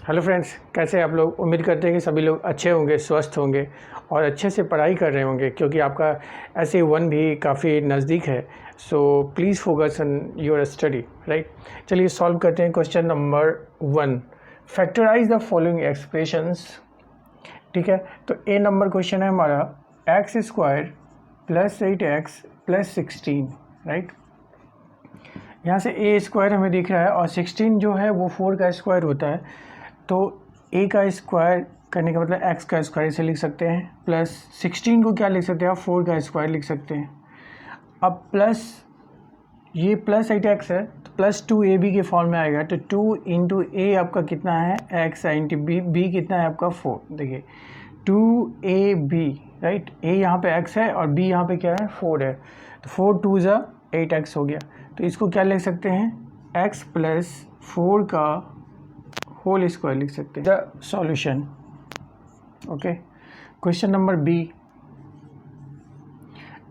Hello friends, कैसे आप लोग। उम्मीद करते हैं कि सभी लोग अच्छे होंगे, स्वस्थ होंगे और अच्छे से पढ़ाई कर रहे होंगे, क्योंकि आपका ऐसे वन भी काफ़ी नज़दीक है। So please focus on your study, right. चलिए सॉल्व करते हैं question number 1। Factorise the following expressions. ठीक है, तो ए नंबर क्वेश्चन है हमारा x² + 8x + 16, राइट। यहाँ से a² हमें दिख रहा है और 16 जो है वो 4 का स्क्वायर होता है। तो a का स्क्वायर करने का मतलब x का स्क्वायर इसे लिख सकते हैं, प्लस 16 को क्या लिख सकते हैं आप, 4 का स्क्वायर लिख सकते हैं। अब प्लस ये प्लस 8x है तो प्लस 2ab के फॉर्म में आएगा। तो 2 इंटू ए आपका कितना है x, इंटू b कितना है आपका 4। देखिए 2ab, राइट। a यहाँ पे x है और b यहाँ पे क्या है 4 है। तो 4 2 ज़ा 8x हो गया। तो इसको क्या लिख सकते हैं, x + 4 का होल स्क्वायर लिख सकते हैं। The solution, okay. Question number B,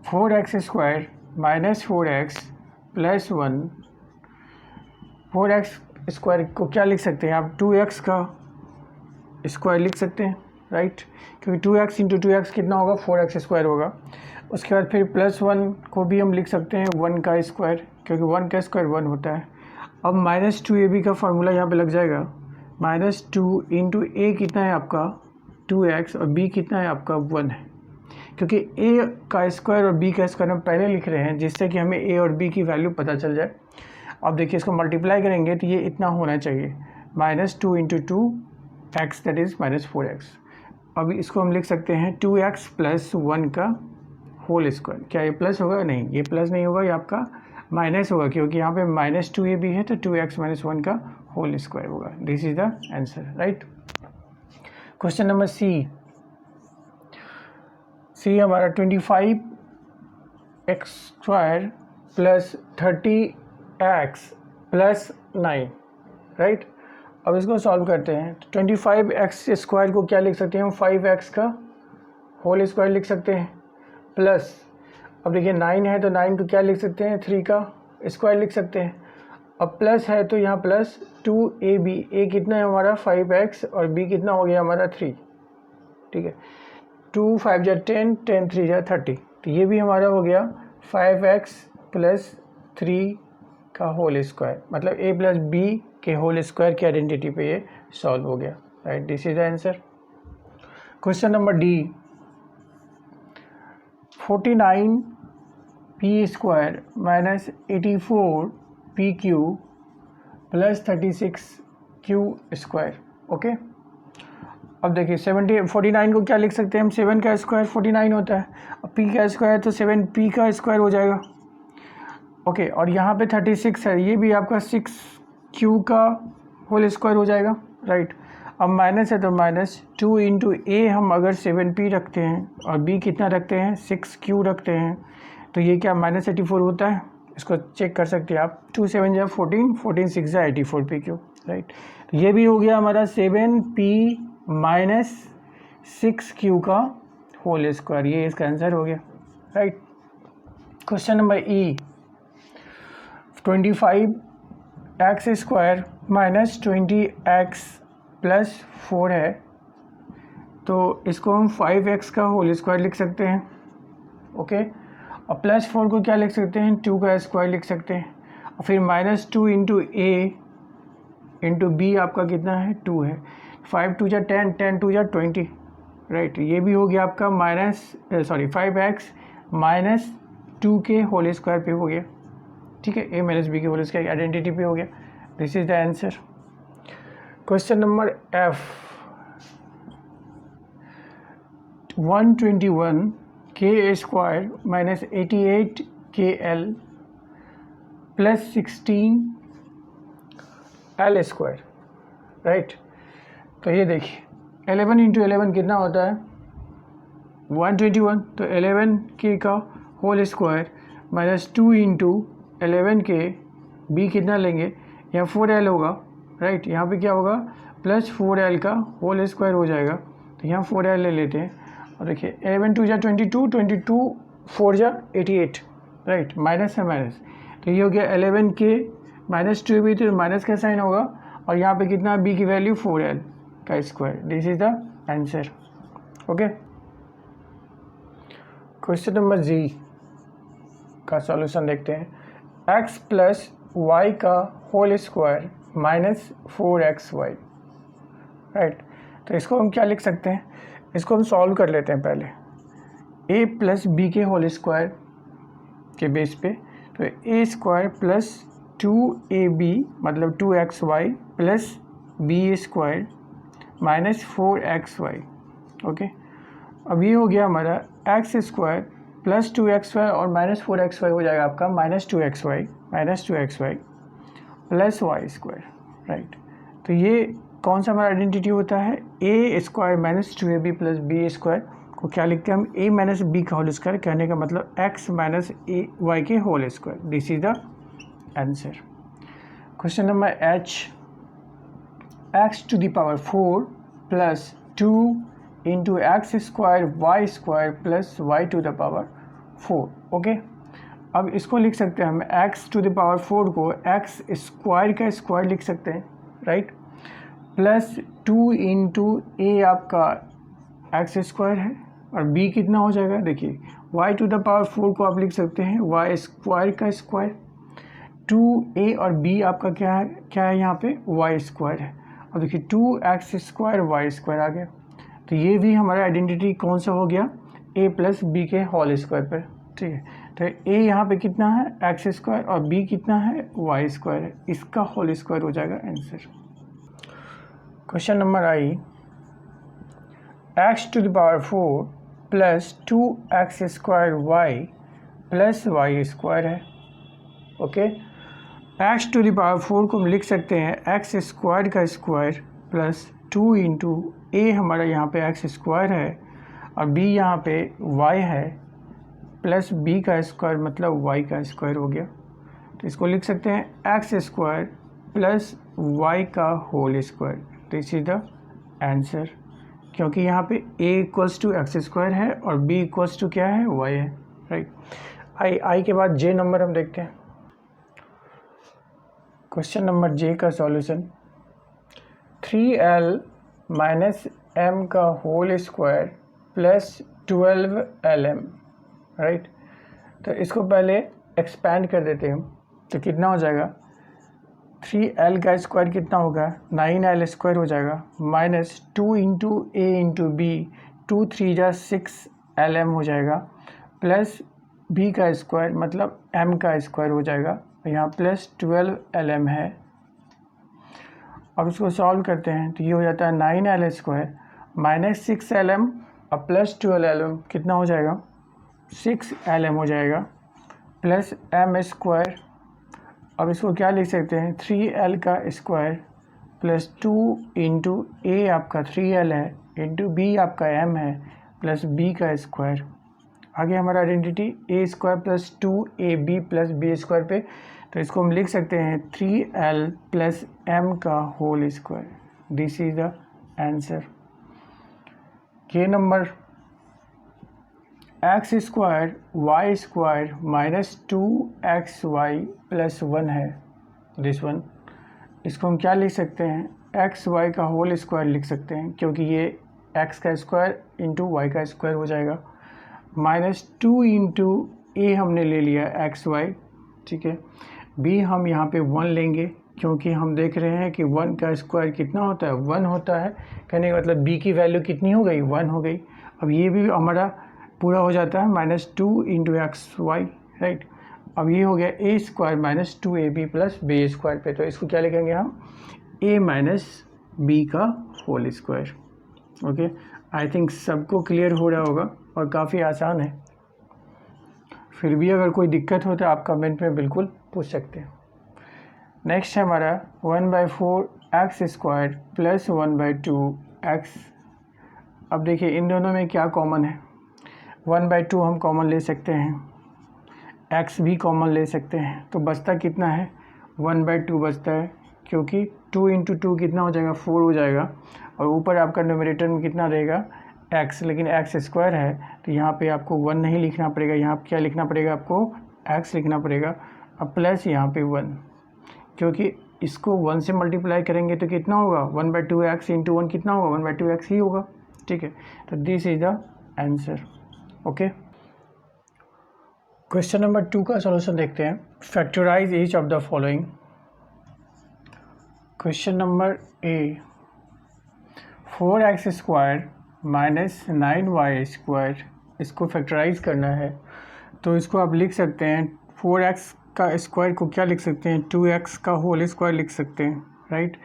4x² - 4x + 1। 4x² को क्या लिख सकते हैं आप, 2x का स्क्वायर लिख सकते हैं, राइट। क्योंकि 2x इंटू 2x कितना होगा, 4x² होगा। उसके बाद फिर +1 को भी हम लिख सकते हैं 1 का स्क्वायर, क्योंकि 1 का स्क्वायर 1 होता है। अब -2ab का फार्मूला यहाँ पे लग जाएगा। -2 इंटू ए कितना है आपका 2x और b कितना है आपका 1 है। क्योंकि a का स्क्वायर और b का स्क्वायर हम पहले लिख रहे हैं, जिससे कि हमें a और b की वैल्यू पता चल जाए। अब देखिए इसको मल्टीप्लाई करेंगे तो ये इतना होना चाहिए, -2 into 2x that is -4x। अब इसको हम लिख सकते हैं 2x + 1 का होल स्क्वायर। क्या ये प्लस होगा, नहीं ये प्लस नहीं होगा, ये आपका माइनस होगा, क्योंकि यहाँ पे -2ab है तो 2x - 1 का होल स्क्वायर होगा। This is the answer, right. Question number C हमारा 25x² + 30x + 9, राइट। अब इसको सॉल्व करते हैं। 25x² को क्या लिख सकते हैं हम, 5x का होल स्क्वायर लिख सकते हैं, प्लस अब देखिए 9 है तो 9 को क्या लिख सकते हैं, 3 का स्क्वायर लिख सकते हैं। अब प्लस है तो यहाँ प्लस 2ab, a कितना है हमारा 5x और b कितना हो गया हमारा 3, ठीक है। 2 5 जा 10, 10 3 जा 30, तो ये भी हमारा हो गया 5x + 3 का होल स्क्वायर, मतलब a + b के होल स्क्वायर की आइडेंटिटी पे ये सॉल्व हो गया, right. This is the answer. Question number D, 49p² - 84pq + 36q², okay. अब देखिए 49 को क्या लिख सकते हैं हम, 7 का स्क्वायर 49 होता है, और p का स्क्वायर तो 7p का स्क्वायर हो जाएगा, ओके। और यहाँ पे 36 है, ये भी आपका 6q का होल स्क्वायर हो जाएगा, राइट। अब माइनस है तो -2 इंटू ए हम अगर 7p रखते हैं और b कितना रखते हैं 6q रखते हैं, तो ये क्या -84 होता है। इसको चेक कर सकते हैं आप, 2 7 जा 14, 14 6 जा 84pq, राइट। तो ये भी हो गया हमारा 7p - 6q का होल स्क्वायर, ये इसका आंसर हो गया, राइट। क्वेश्चन नंबर ई, 25x² - 20x + 4 है, तो इसको हम 5x का होल स्क्वायर लिख सकते हैं, ओके। और +4 को क्या लिख सकते हैं, 2 का स्क्वायर लिख सकते हैं। और फिर -2 इंटू ए इंटू बी आपका कितना है 2 है, 5 2 जा 10, 10 2 जा 20, राइट। ये भी हो गया आपका 5x - 2 के होल स्क्वायर पे हो गया, ठीक है। a - b के होल स्क्वायर आइडेंटिटी पे हो गया। This is the answer. Question number F, 121k² - 88kl + 16l², right. तो ये देखिए 11 इंटू 11 कितना होता है 121, तो 11k का whole square -2 into 11k, b कितना लेंगे, यहाँ 4l होगा, राइट। यहाँ पे क्या होगा +4l का होल स्क्वायर हो जाएगा, तो यहाँ 4l ले लेते हैं। और देखिए 11 2 जा 22, 22 4 जा 88, राइट। माइनस है माइनस, तो ये हो गया 11k -2ab, तो माइनस का साइन होगा और यहाँ पे कितना b की वैल्यू 4l का square. This is the answer. Okay, question number G का सॉल्यूशन देखते हैं। x प्लस वाई का whole square minus 4xy, right. तो इसको हम क्या लिख सकते हैं, इसको हम सॉल्व कर लेते हैं पहले। a प्लस बी के होल स्क्वायर के बेस पे, तो a स्क्वायर प्लस 2ab मतलब 2xy plus b square minus 4xy। Okay, अब ये हो गया हमारा x स्क्वायर प्लस 2xy और माइनस 4xy हो जाएगा आपका minus 2xy plus Y square, right. तो ये कौन सा हमारा आइडेंटिटी होता है, a square minus 2ab plus b square को क्या लिखते हैं हम, a माइनस बी का होल स्क्वायर, कहने का मतलब x माइनस ए वाई के whole square. This is the answer. Question number h, x to the power 4 plus 2 into X square Y square plus Y to the power 4। Okay, अब इसको लिख सकते हैं हम x टू द पावर 4 को x square का square लिख सकते हैं, राइट, प्लस 2 इंटू ए आपका x स्क्वायर है और b कितना हो जाएगा, देखिए y टू द पावर 4 को आप लिख सकते हैं y स्क्वायर का स्क्वायर, 2a और b आपका क्या है यहाँ पे y स्क्वायर है। अब देखिए 2x स्क्वायर वाई स्क्वायर आ गया, तो ये भी हमारा आइडेंटिटी कौन सा हो गया, a प्लस बी के होल स्क्वायर पर, ठीक है। तो a यहाँ पे कितना है एक्स स्क्वायर और b कितना है वाई स्क्वायर है, इसका होल स्क्वायर हो जाएगा answer. Question number I, x to the power 4 plus 2x square y plus Y square है। Okay, x to the power 4 को हम लिख सकते हैं x स्क्वायर का स्क्वायर प्लस 2 इंटू ए हमारा यहाँ पे x स्क्वायर है और b यहाँ पे y है प्लस b का स्क्वायर मतलब y का स्क्वायर हो गया। तो इसको लिख सकते हैं x स्क्वायर प्लस y का whole square. This is the answer, क्योंकि यहाँ पे a equals to X square है और b इक्वल्स टू क्या है y है, राइट। आई के बाद j नंबर हम देखते हैं। क्वेश्चन नंबर j का सॉल्यूशन, 3l माइनस m का whole square plus 12lm, right. तो इसको पहले एक्सपैंड कर देते हैं हम, तो कितना हो जाएगा, 3l का स्क्वायर कितना होगा 9l स्क्वायर हो जाएगा माइनस 2 इंटू ए इंटू बी 2 3 जा 6lm हो जाएगा प्लस b का स्क्वायर मतलब m का स्क्वायर हो जाएगा, यहाँ प्लस 12lm है। अब इसको सॉल्व करते हैं तो ये हो जाता है 9l स्क्वायर माइनस 6lm और प्लस 12lm कितना हो जाएगा 6lm हो जाएगा प्लस m स्क्वायर। अब इसको क्या लिख सकते हैं 3l का स्क्वायर प्लस 2 इंटू ए आपका 3l है इंटू b आपका m है प्लस b का स्क्वायर। आगे हमारा identity a square plus 2ab plus b square पे, तो इसको हम लिख सकते हैं 3l प्लस m का whole square. This is the answer. K number, x square Y square minus 2xy plus 1 है दिस वन। इसको हम क्या लिख सकते हैं एक्स वाई का होल स्क्वायर लिख सकते हैं, क्योंकि ये x का स्क्वायर इंटू वाई का स्क्वायर हो जाएगा माइनस 2 इंटू ए हमने ले लिया एक्स वाई, ठीक है। b हम यहाँ पे 1 लेंगे क्योंकि हम देख रहे हैं कि 1 का स्क्वायर कितना होता है 1 होता है, कहने का मतलब b की वैल्यू कितनी हो गई 1 हो गई। अब ये भी हमारा पूरा हो जाता है minus 2 into x y, right. अब ये हो गया a square minus 2ab plus B square पे, तो इसको क्या लिखेंगे हम a माइनस बी का whole square. Okay, I think सबको क्लियर हो रहा होगा और काफ़ी आसान है। फिर भी अगर कोई दिक्कत हो तो आप कमेंट में बिल्कुल पूछ सकते हैं। नेक्स्ट है हमारा 1/4 एक्स स्क्वायर प्लस 1/2 एक्स। अब देखिए इन दोनों में क्या कॉमन है, 1/2 हम कॉमन ले सकते हैं, x भी कॉमन ले सकते हैं, तो बचता कितना है 1/2 बचता है, क्योंकि 2 इंटू 2 कितना हो जाएगा 4 हो जाएगा और ऊपर आपका न्यूमरेटर में कितना रहेगा x, लेकिन x स्क्वायर है तो यहाँ पे आपको 1 नहीं लिखना पड़ेगा, यहाँ क्या लिखना पड़ेगा आपको x लिखना पड़ेगा। अब प्लस यहाँ पे 1, क्योंकि इसको 1 से मल्टीप्लाई करेंगे तो कितना होगा, 1/2x इंटू 1 कितना होगा, 1/2x ही होगा, ठीक है। तो this is the answer, okay. Question number 2 का सॉल्यूशन देखते हैं। Factorise each of the following. Question number A, 4x square minus 9y², इसको फैक्टराइज करना है। तो इसको आप लिख सकते हैं 4x का स्क्वायर को क्या लिख सकते हैं, 2x का होल स्क्वायर लिख सकते हैं, राइट।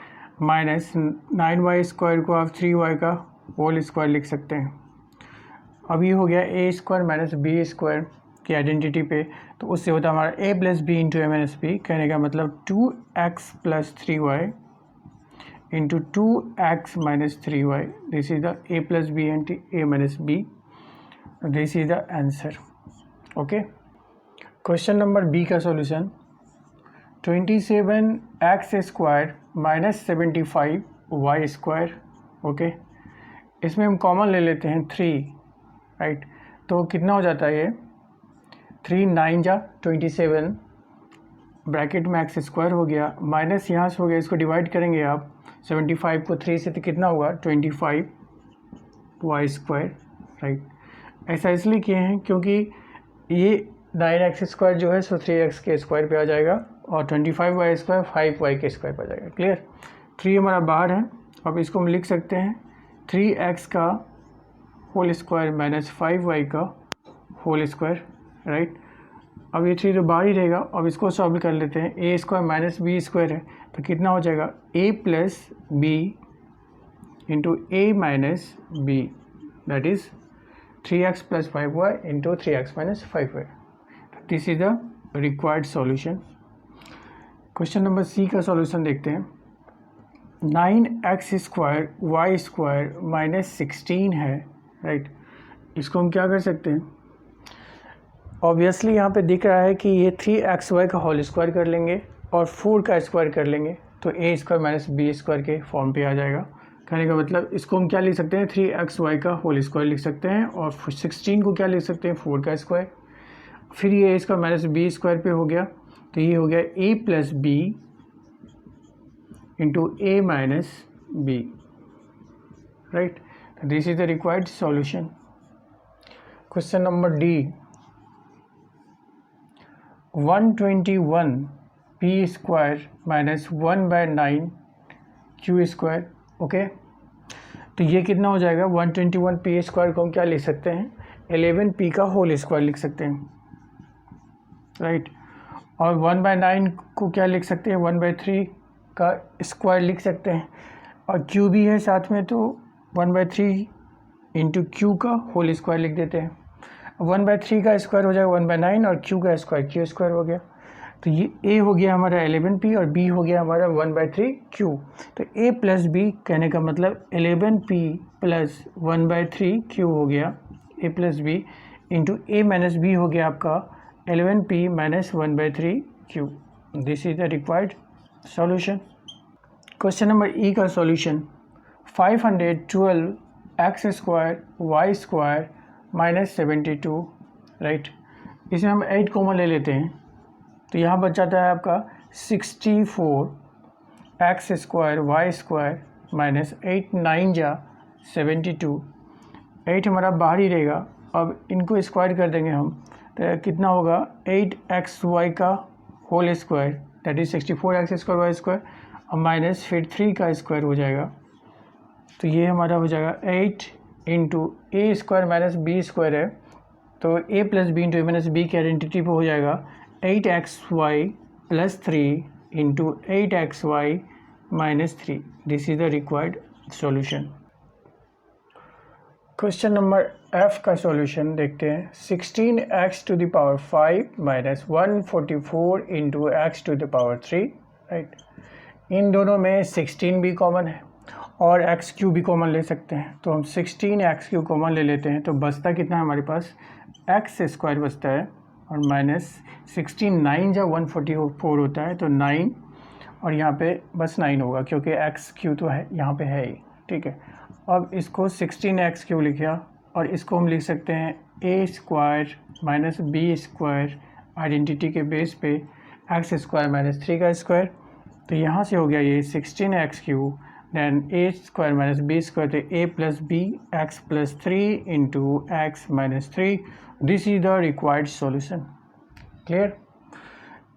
माइनस 9y² को आप 3y का होल स्क्वायर लिख सकते हैं। अब ये हो गया a² माइनस b² की आइडेंटिटी पे, तो उससे होता है हमारा a plus B into a minus b. कहने का मतलब 2x plus 3y into 2x minus 3y, this is the a plus b and a minus b, this is the answer, okay. Question number b का solution, 27x² minus 75y², ओके। इसमें हम common ले लेते हैं 3, राइट। तो कितना हो जाता है ये, 3 9 जा 27, ब्रैकेट में x² हो गया, माइनस यहाँ से हो गया, इसको डिवाइड करेंगे आप 75 को 3 से, तो कितना होगा 25y², राइट। ऐसा इसलिए किए हैं क्योंकि ये 9x² जो है सो 3x के स्क्वायर पे आ जाएगा और 25y² 5y के स्क्वायर पे आ जाएगा, क्लियर। 3 हमारा बाहर है, अब इसको हम लिख सकते हैं 3x का होल स्क्वायर माइनस 5y का होल स्क्वायर, राइट। अब ये 3 तो बाहर ही रहेगा। अब इसको सॉल्व कर लेते हैं, a² माइनस b² है तो कितना हो जाएगा a plus B into a minus B, that is 3x plus 5y into 3x minus 5y। This is the required solution. Question number C का सॉल्यूशन देखते हैं। 9x² y² माइनस 16 है, right. इसको हम क्या कर सकते हैं, ऑब्वियसली यहाँ पे दिख रहा है कि ये 3xy का होल स्क्वायर कर लेंगे और 4 का स्क्वायर कर लेंगे तो a² माइनस b² के फॉर्म पे आ जाएगा। कहने का मतलब इसको हम क्या लिख सकते हैं, 3xy का होल स्क्वायर लिख सकते हैं और 16 को क्या लिख सकते हैं, 4 का स्क्वायर। फिर ये a² माइनस b² पे हो गया तो ये हो गया a plus B into a minus B, right. This is the required solution. Question number D, 121p² minus 1/9q², okay. तो ये कितना हो जाएगा, 121p² को हम क्या लिख सकते हैं, 11p का होल स्क्वायर लिख सकते हैं, राइट। और 1/9 को क्या लिख सकते हैं, 1/3 का स्क्वायर लिख सकते हैं और q भी है साथ में तो 1/3 इंटू q का होल स्क्वायर लिख देते हैं। 1/3 का स्क्वायर हो जाएगा 1/9 और q का स्क्वायर q² हो गया। तो ये a हो गया हमारा 11p और b हो गया हमारा 1/3q। तो a प्लस b कहने का मतलब 11p प्लस 1/3q हो गया a plus b into a minus b हो गया आपका 11p minus 1/3q। This is the required solution. Question number ई का solution, 512x² y² minus 72, right. इसमें हम 8 कॉमन ले लेते हैं तो यहाँ बच जाता है आपका 64x² y² माइनस 8 9 जा 72, 8 हमारा बाहर ही रहेगा। अब इनको स्क्वायर कर देंगे हम तो कितना होगा 8xy का whole square that is 64x² y² और माइनस फिर 3 का स्क्वायर हो जाएगा। तो ये हमारा हो जाएगा 8 इंटू a² माइनस b² है तो a plus B into a minus B की आइडेंटिटी पे हो जाएगा 8xy plus 3 into 8xy minus 3। This is the required solution. Question number F का सॉल्यूशन देखते हैं। 16x⁵ minus 144 into x⁵, right. इन दोनों में 16 भी कॉमन है और x³ भी कॉमन ले सकते हैं तो हम 16x³ कॉमन ले लेते हैं तो बचता कितना है हमारे पास x² बचता है और माइनस 16 9 जा 144 होता है तो 9 और यहाँ पे बस 9 होगा क्योंकि x³ तो है यहाँ पे है ही, ठीक है। अब इसको 16x³ लिखा और इसको हम लिख सकते हैं a² माइनस b² आइडेंटिटी के बेस पे x² माइनस 3 का स्क्वायर तो यहाँ से हो गया ये 16x³ than a square minus B square, तो a plus B x plus 3 into x minus 3, this is the required solution. Clear.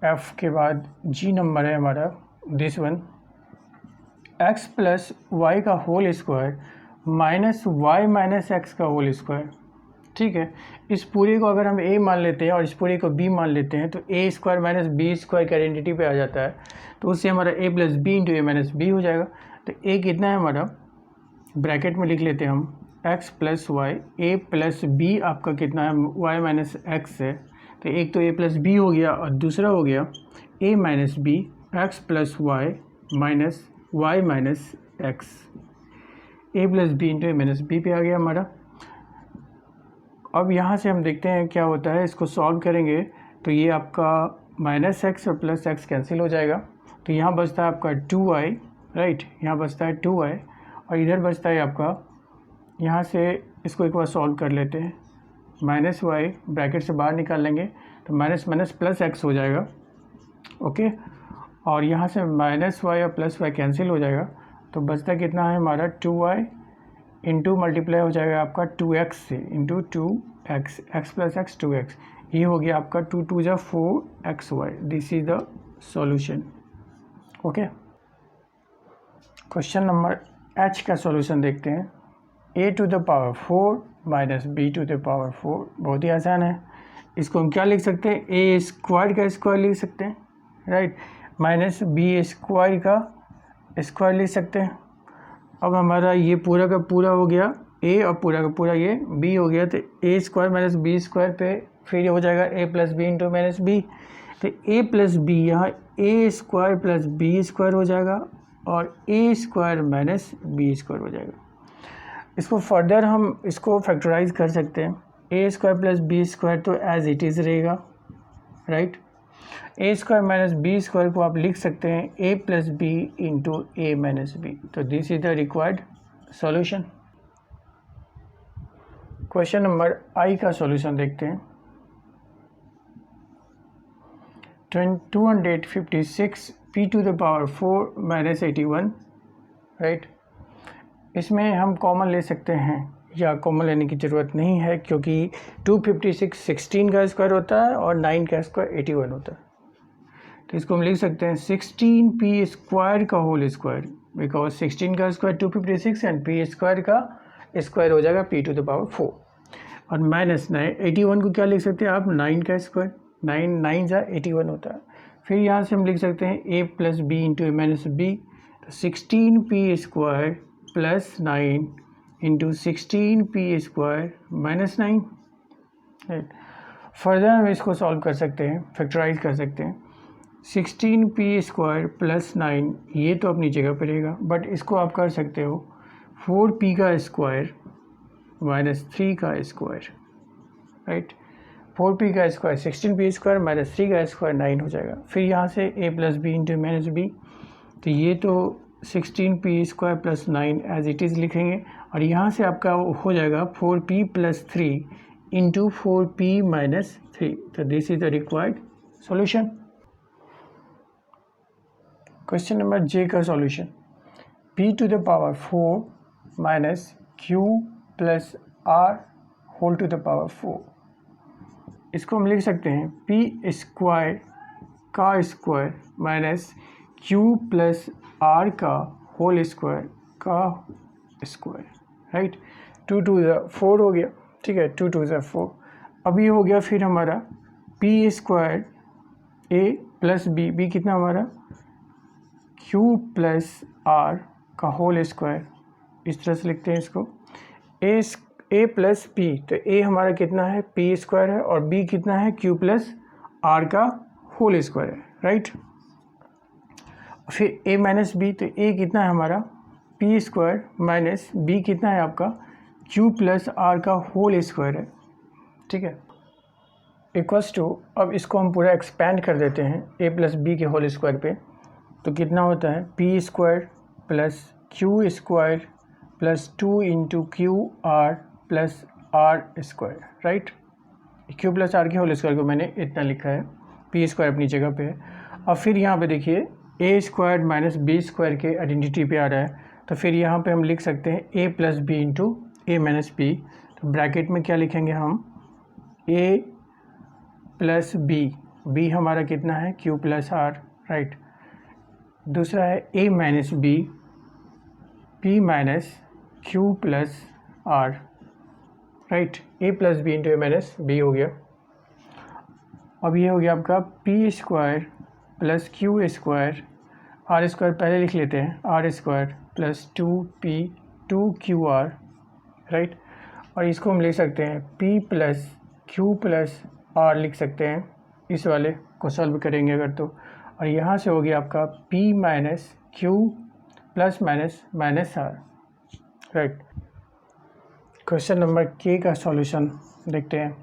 F के बाद जी नंबर है हमारा this one, x plus y का whole square minus Y minus x का whole square. ठीक है, इस पूरे को अगर हम a मान लेते हैं और इस पूरे को b मान लेते हैं तो A square minus B square की आइडेंटिटी पे आ जाता है, तो उससे हमारा a plus B into A minus B हो जाएगा। तो a कितना है हमारा, ब्रैकेट में लिख लेते हैं हम x प्लस वाई, ए प्लस बी आपका कितना है y माइनस एक्स है, तो एक तो a प्लस बी हो गया और दूसरा हो गया a minus B x plus Y minus Y minus X, A plus B into A minus B पे आ गया हमारा। अब यहाँ से हम देखते हैं क्या होता है, इसको सॉल्व करेंगे तो ये आपका माइनस एक्स और प्लस एक्स कैंसिल हो जाएगा, तो यहाँ बचता है आपका 2i, राइट, यहाँ बचता है 2i और इधर बचता है आपका, यहाँ से इसको एक बार सॉल्व कर लेते हैं, माइनस वाई ब्रैकेट से बाहर निकाल लेंगे तो माइनस माइनस प्लस एक्स हो जाएगा। ओके, और यहाँ से माइनस वाई और प्लस वाई कैंसिल हो जाएगा, तो बचता कितना है हमारा 2i इंटू मल्टीप्लाई हो जाएगा आपका 2x से into 2x, x plus x 2x, ये हो गया आपका 2 2 जा 4xy, this is the solution. Okay, question number h का सॉल्यूशन देखते हैं, a to the power 4 minus b to the power 4, बहुत ही आसान है। इसको हम क्या लिख सकते हैं, a स्क्वायर का स्क्वायर लिख सकते हैं, राइट, माइनस b स्क्वायर का स्क्वायर लिख सकते हैं। अब हमारा ये पूरा का पूरा हो गया a और पूरा का पूरा ये b हो गया, तो a square minus B square पे फिर ये हो जाएगा a plus B into minus B, तो a प्लस बी यहाँ a square plus B square हो जाएगा और a square minus B square हो जाएगा। इसको फर्दर हम इसको फैक्टराइज कर सकते हैं, a square plus B square तो एज इट इज़ रहेगा, right, a square minus B square को आप लिख सकते हैं a plus B into A minus B, तो this is the required solution. Question number I का सॉल्यूशन देखते हैं, 256 p to the power 4 minus 81, right, इसमें हम कॉमन ले सकते हैं या कॉमन लेने की ज़रूरत नहीं है, क्योंकि 256 16 का स्क्वायर होता है और 9 का स्क्वायर 81 होता है, तो इसको हम लिख सकते हैं 16p स्क्वायर का होल स्क्वायर, बिकॉज 16 का स्क्वायर 256 एंड p स्क्वायर का स्क्वायर हो जाएगा p टू द पावर 4, और माइनस 81 को क्या लिख सकते हैं आप, 9 का स्क्वायर, 9 9 जा 81 होता है। फिर यहाँ से हम लिख सकते हैं a plus B into A minus B, तो 16p square plus 9 into 16p square minus 9, right. Further हम इसको सॉल्व कर सकते हैं, फैक्टराइज कर सकते हैं, 16p स्क्वायर प्लस 9 ये तो अपनी जगह पर रहेगा, बट इसको आप कर सकते हो 4p का स्क्वायर माइनस 3 का स्क्वायर, राइट, 4p का स्क्वायर 16p स्क्वायर माइनस 3 का स्क्वायर 9 हो जाएगा। फिर यहाँ से a plus B into minus B, तो ये तो 16p square plus 9 as it is लिखेंगे, और यहाँ से आपका हो जाएगा 4p plus 3 into 4p minus 3, तो this is the required solution. Question number J का solution, p to the power 4 minus q plus r whole to the power 4, इसको हम लिख सकते हैं p स्क्वायर का square minus q plus r का whole square का स्क्वायर, राइट, 2 2 4 हो गया, ठीक है, 2 2 4। अब ये हो गया फिर हमारा p square a plus b कितना हमारा q प्लस r का होल स्क्वायर, इस तरह से लिखते हैं इसको, a प्लस p, तो a हमारा कितना है p स्क्वायर है और b कितना है q प्लस r का होल स्क्वायर है, राइट। फिर a माइनस b, तो a कितना है हमारा p स्क्वायर माइनस b कितना है आपका q प्लस r का होल स्क्वायर है, ठीक है, इक्वल्स टू, अब इसको हम पूरा एक्सपेंड कर देते हैं a प्लस बी के होल स्क्वायर पे, तो कितना होता है p square plus q square plus 2 into Q R plus R square, right, q plus R के होल स्क्वायर को मैंने इतना लिखा है, p स्क्वायर अपनी जगह पे है। और फिर यहाँ पे देखिए ए स्क्वायर माइनस बी स्क्वायर के आइडेंटिटी पे आ रहा है, तो फिर यहाँ पे हम लिख सकते हैं a plus B into A minus B. तो ब्रैकेट में क्या लिखेंगे हम, ए प्लस बी हमारा कितना है क्यू प्लस आर, राइट। दूसरा है a minus b minus Q plus R, right. A plus B into A minus B हो गया। अब ये हो गया आपका p square plus q square, R square पहले लिख लेते हैं, are square plus 2p 2qr, right. और इसको हम ले सकते हैं p plus Q plus R लिख सकते हैं, इस वाले को सॉल्व करेंगे अगर तो। और यहाँ से हो गया आपका p minus Q plus minus minus R, right. Question number K का सॉल्यूशन देखते हैं।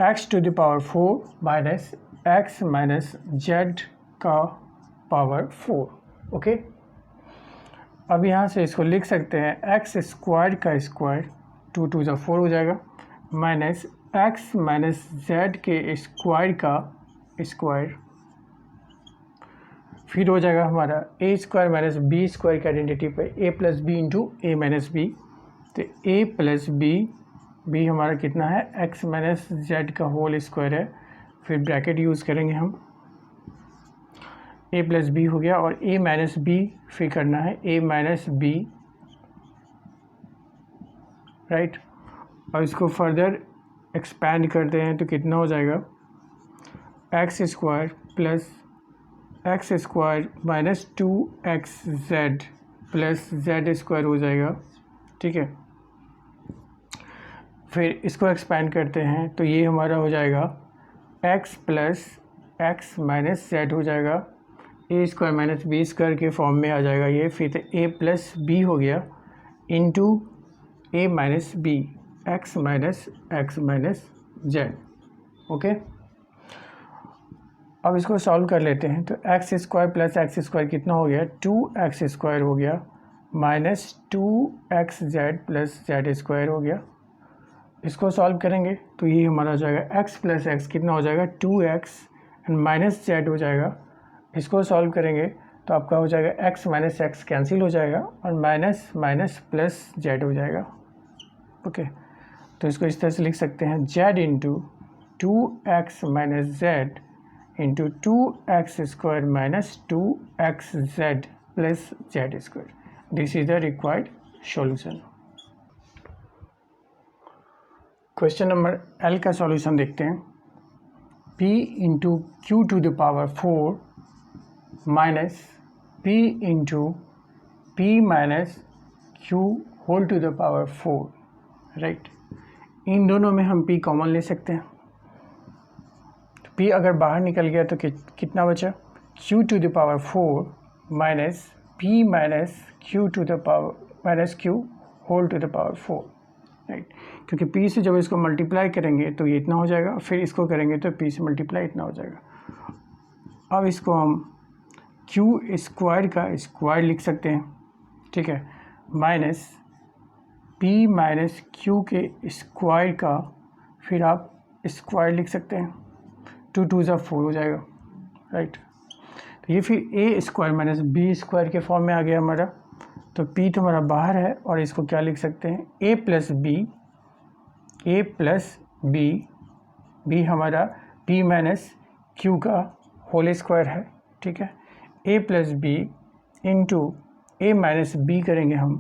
x to the power 4 minus x minus z का पावर 4, ओके। अब यहाँ से इसको लिख सकते हैं एक्स स्क्वायर का स्क्वायर 2 2 ज़ा 4 हो जाएगा, माइनस एक्स माइनस जेड के स्क्वायर का स्क्वायर, फिर हो जाएगा हमारा ए स्क्वायर माइनस बी स्क्वायर की आइडेंटिटी पे ए प्लस बी इंटू ए माइनस बी। तो ए प्लस बी हमारा कितना है, एक्स माइनस जेड का होल स्क्वायर है, फिर ब्रैकेट यूज़ करेंगे हम, ए प्लस बी हो गया और ए माइनस बी फिर करना है ए माइनस बी, राइट। और इसको फर्दर एक्सपैंड करते हैं तो कितना हो जाएगा, x square plus x square minus 2x z plus Z square हो जाएगा, ठीक है। फिर इसको एक्सपैंड करते हैं तो ये हमारा हो जाएगा x plus x minus Z हो जाएगा, ए स्क्वायर माइनस बी स्क्वायर के फॉर्म में आ जाएगा ये। फिर तो ए प्लस बी हो गया इंटू ए minus B, x minus z, okay. अब इसको सॉल्व कर लेते हैं तो x square plus x square कितना हो गया, 2x स्क्वायर हो गया minus 2x z plus Z square हो गया। इसको सॉल्व करेंगे तो ये हमारा हो जाएगा x प्लस एक्स कितना हो जाएगा 2x एंड माइनस जेड हो जाएगा। इसको सॉल्व करेंगे तो आपका हो जाएगा x माइनस एक्स कैंसिल हो जाएगा और माइनस माइनस प्लस जेड हो जाएगा, ओके। तो इसको इस तरह से लिख सकते हैं z into 2x minus z into 2x square minus 2x z plus Z square. This is the required solution. Question number L का सॉल्यूशन देखते हैं। p into q to the power 4 minus p into p minus Q whole to the power 4, right. इन दोनों में हम p common ले सकते हैं, तो p अगर बाहर निकल गया तो कितना बचा, q to the power 4 minus p minus Q to the power minus Q whole to the power 4, right. क्योंकि p से जब इसको मल्टीप्लाई करेंगे तो ये इतना हो जाएगा, फिर इसको करेंगे तो p से मल्टीप्लाई इतना हो जाएगा। अब इसको हम q स्क्वायर का स्क्वायर लिख सकते हैं, ठीक है, माइनस p माइनस क्यू के स्क्वायर का फिर आप स्क्वायर लिख सकते हैं, 2 2 ज़ा 4 हो जाएगा, राइट। तो ये फिर ए स्क्वायर माइनस बी स्क्वायर के फॉर्म में आ गया हमारा। तो p तो हमारा बाहर है और इसको क्या लिख सकते हैं, a प्लस बी हमारा p माइनस क्यू का होल स्क्वायर है, ठीक है। a plus B into A minus B करेंगे हम,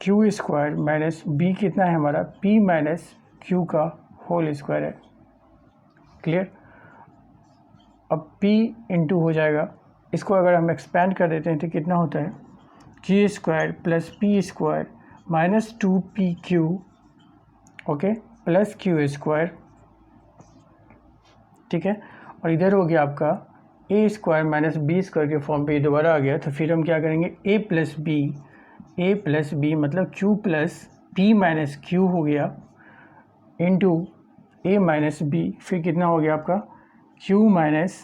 क्यू स्क्वायर माइनस बी कितना है हमारा p माइनस क्यू का होल स्क्वायर है, क्लियर। अब p इंटू हो जाएगा, इसको अगर हम एक्सपैंड कर देते हैं तो कितना होता है, q square plus p square minus 2pq, okay, plus q square, ठीक है। और इधर हो गया आपका a square minus B square के फॉर्म पे दोबारा आ गया। तो फिर हम क्या करेंगे, a प्लस बी मतलब q plus p minus Q हो गया इंटू a माइनस बी, फिर कितना हो गया आपका q minus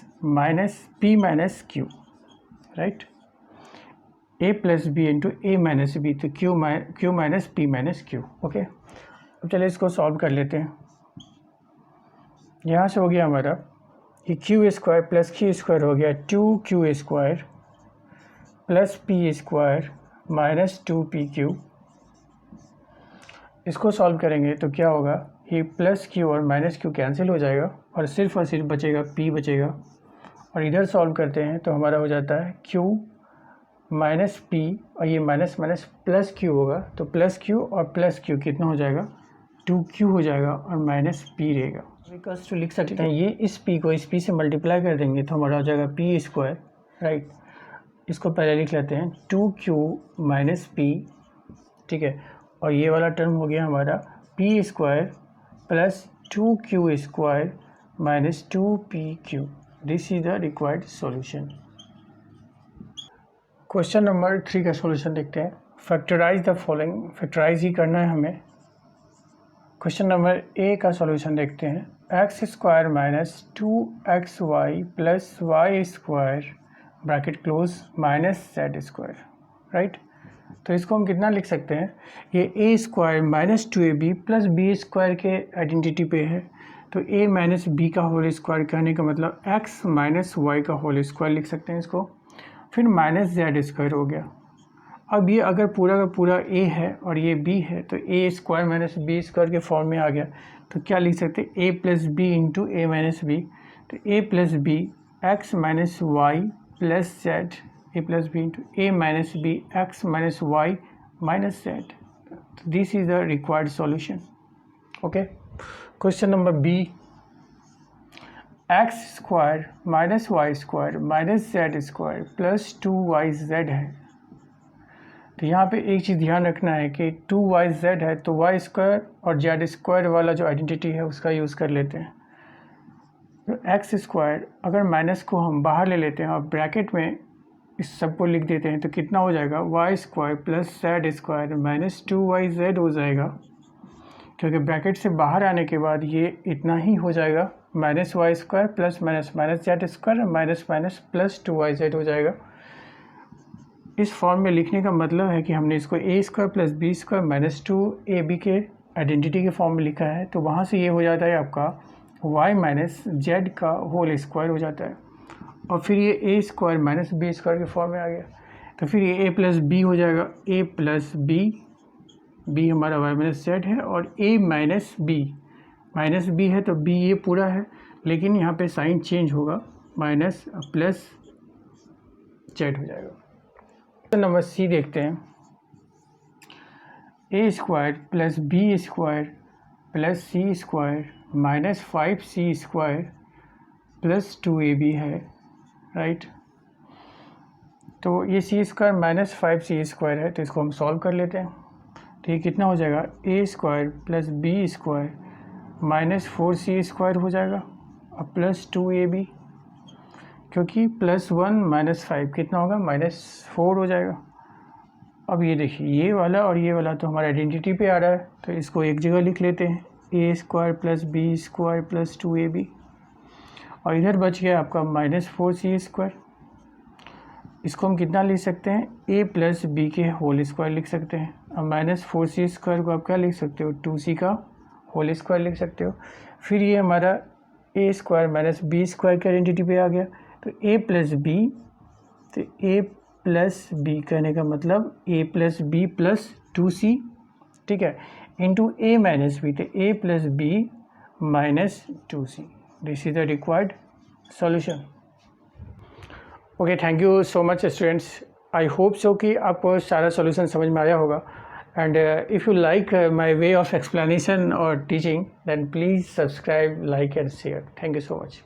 p minus Q, right. a plus B into A minus B, तो q minus p minus Q, okay. अब चलिए इसको सॉल्व कर लेते हैं। यहाँ से हो गया हमारा ये Q square plus q square हो गया 2q square plus P square minus 2pq। इसको सॉल्व करेंगे तो क्या होगा, ये प्लस क्यू और माइनस क्यू कैंसिल हो जाएगा और सिर्फ बचेगा p बचेगा। और इधर सॉल्व करते हैं तो हमारा हो जाता है q माइनस पी और ये माइनस माइनस प्लस क्यू होगा, तो प्लस क्यू और प्लस क्यू कितना हो जाएगा 2q हो जाएगा और माइनस p रहेगा। इक्वल्स टू लिख सकते हैं ये इस p को इस p से मल्टीप्लाई कर देंगे तो हमारा हो जाएगा p स्क्वायर, राइट। इसको पहले लिख लेते हैं 2q माइनस p, ठीक है। और ये वाला टर्म हो गया हमारा p square plus 2q square minus 2pq। This is the required solution. Question number 3 का सॉल्यूशन देखते हैं। फैक्टराइज द फॉलोइंग, फैक्टराइज ही करना है हमें। क्वेश्चन नंबर ए का सॉल्यूशन देखते हैं। X square minus 2xy plus Y square bracket close minus Z square, right. तो इसको हम कितना लिख सकते हैं, ये a square minus 2ab plus B square के आइडेंटिटी पे है, तो a माइनस बी का होल स्क्वायर कहने का मतलब x माइनस वाई का होल स्क्वायर लिख सकते हैं इसको। फिर माइनस जेड स्क्वायर हो गया। अब ये अगर पूरा का पूरा a है और ये b है तो a square minus B square के फॉर्म में आ गया, तो क्या लिख सकते हैं a plus B into A minus B, तो a plus B x minus Y plus Z, a plus B into A minus B x minus Y minus Z. This is the required solution, okay. Question number B, X square minus Y square minus Z square plus 2yz है। तो यहाँ पे एक चीज़ ध्यान रखना है कि 2yz है तो y स्क्वायर और जेड स्क्वायर वाला जो आइडेंटिटी है उसका यूज़ कर लेते हैं। तो एक्स स्क्वायर अगर माइनस को हम बाहर ले लेते हैं और ब्रैकेट में इस सब को लिख देते हैं तो कितना हो जाएगा Y square plus Z square minus 2yz हो जाएगा, क्योंकि ब्रैकेट से बाहर आने के बाद ये इतना ही हो जाएगा minus Y square plus minus minus Z square minus minus plus 2yz हो जाएगा। इस फॉर्म में लिखने का मतलब है कि हमने इसको a square plus B square minus 2ab के आइडेंटिटी के फॉर्म में लिखा है, तो वहाँ से ये हो जाता है आपका y माइनस जेड का होल स्क्वायर हो जाता है, और फिर ये a square minus B square के फॉर्म में आ गया, तो फिर ये a प्लस बी हो जाएगा a प्लस बी हमारा y माइनस जेड है, और a माइनस बी है तो b ये पूरा है, लेकिन यहाँ पे साइन चेंज होगा, माइनस प्लस जेड हो जाएगा। तो नंबर सी देखते हैं। a square plus B square plus C square minus 5c square plus 2ab है, राइट। तो ये सी स्क्वायर माइनस 5c स्क्वायर है, तो इसको हम सॉल्व कर लेते हैं। तो ये कितना हो जाएगा a square plus B square minus 4c square हो जाएगा और प्लस 2ab, क्योंकि प्लस 1 माइनस 5 कितना होगा -4 हो जाएगा। अब ये देखिए ये वाला और ये वाला तो हमारा आइडेंटिटी पे आ रहा है, तो इसको एक जगह लिख लेते हैं a square plus B square plus 2ab, और इधर बच गया आपका -4c स्क्वायर। इसको हम कितना लिख सकते हैं a प्लस बी के होल स्क्वायर लिख सकते हैं। अब -4c स्क्वायर को आप क्या लिख सकते हो 2c का होल स्क्वायर लिख सकते हो। फिर ये हमारा a square minus B square के आइडेंटिटी पे आ गया, तो a प्लस बी, तो a प्लस बी कहने का मतलब a plus B plus 2c, ठीक है, इंटू a माइनस बी, तो a plus B minus 2c। This is the required solution. Okay, thank you so much students. I hope so कि आपको सारा solution समझ में आया होगा, and if you like my way of explanation और teaching then please subscribe, like and share. Thank you so much.